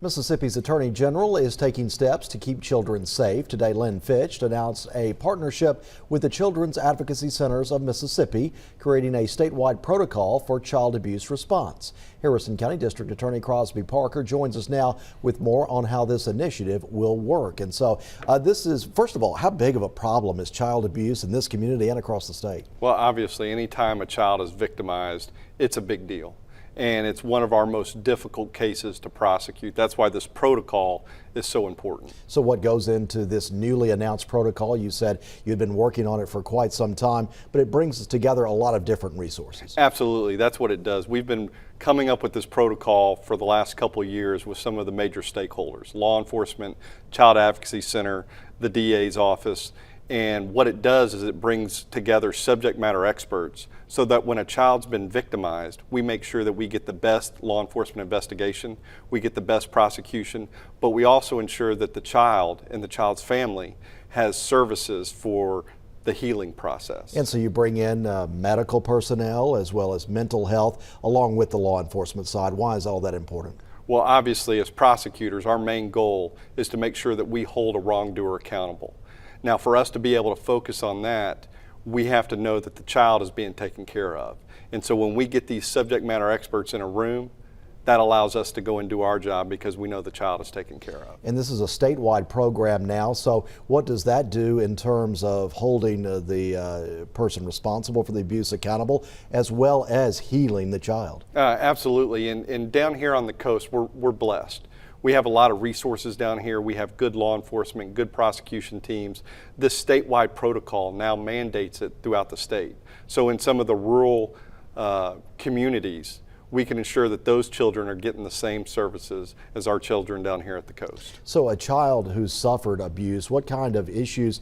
Mississippi's Attorney General is taking steps to keep children safe. Today, Lynn Fitch announced a partnership with the Children's Advocacy Centers of Mississippi, creating a statewide protocol for child abuse response. Harrison County District Attorney Crosby Parker joins us now with more on how this initiative will work. And so this is, first of all, how big of a problem is child abuse in this community and across the state? Well, obviously, anytime a child is victimized, it's a big deal. And it's one of our most difficult cases to prosecute. That's why this protocol is so important. So what goes into this newly announced protocol? You said you've been working on it for quite some time, but it brings together a lot of different resources. Absolutely, that's what it does. We've been coming up with this protocol for the last couple of years with some of the major stakeholders, law enforcement, Child Advocacy Center, the DA's office. And what it does is it brings together subject matter experts so that when a child's been victimized, we make sure that we get the best law enforcement investigation, we get the best prosecution, but we also ensure that the child and the child's family has services for the healing process. And so you bring in medical personnel as well as mental health along with the law enforcement side. Why is all that important? Well, obviously, as prosecutors, our main goal is to make sure that we hold a wrongdoer accountable. Now, for us to be able to focus on that, we have to know that the child is being taken care of. And so when we get these subject matter experts in a room, that allows us to go and do our job because we know the child is taken care of. And this is a statewide program now, so what does that do in terms of holding the person responsible for the abuse accountable as well as healing the child? Absolutely, and down here on the coast, we're blessed. We have a lot of resources down here. We have good law enforcement, good prosecution teams. This statewide protocol now mandates it throughout the state. So in some of the rural communities, we can ensure that those children are getting the same services as our children down here at the coast. So a child who's suffered abuse, what kind of issues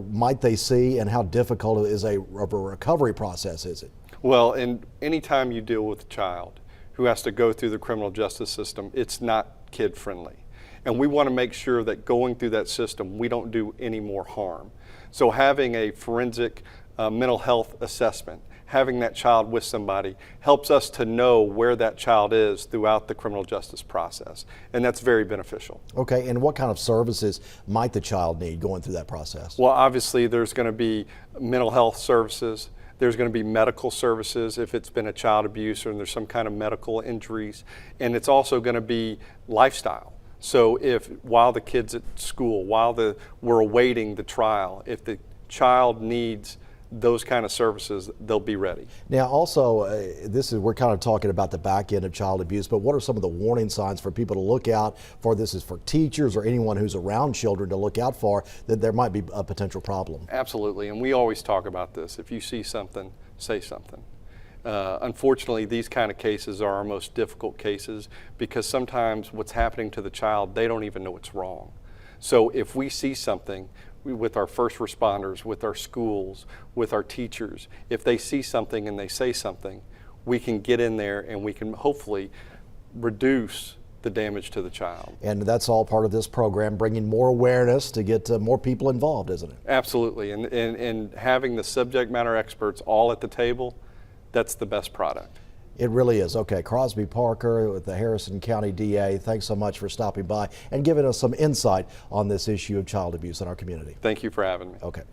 might they see, and how difficult is a recovery process is it? Well, and anytime you deal with a child who has to go through the criminal justice system, it's not kid friendly. And we want to make sure that going through that system, we don't do any more harm. So having a forensic mental health assessment, having that child with somebody helps us to know where that child is throughout the criminal justice process. And that's very beneficial. Okay, and what kind of services might the child need going through that process? Well, obviously there's going to be mental health services. There's going to be medical services if it's been a child abuse or there's some kind of medical injuries. And it's also going to be lifestyle. So if while the kid's at school, while we're awaiting the trial, if the child needs those kind of services, they'll be ready. Now also, we're kind of talking about the back end of child abuse, but what are some of the warning signs for people to look out for? This is for teachers or anyone who's around children to look out for, that there might be a potential problem. Absolutely, and we always talk about this. If you see something, say something. Unfortunately, these kind of cases are our most difficult cases because sometimes what's happening to the child, they don't even know it's wrong. So if we see something, with our first responders, with our schools, with our teachers, if they see something and they say something, we can get in there and we can hopefully reduce the damage to the child. And that's all part of this program, bringing more awareness to get more people involved, isn't it? Absolutely, and having the subject matter experts all at the table, that's the best product. It really is. Okay, Crosby Parker with the Harrison County DA, thanks so much for stopping by and giving us some insight on this issue of child abuse in our community. Thank you for having me. Okay.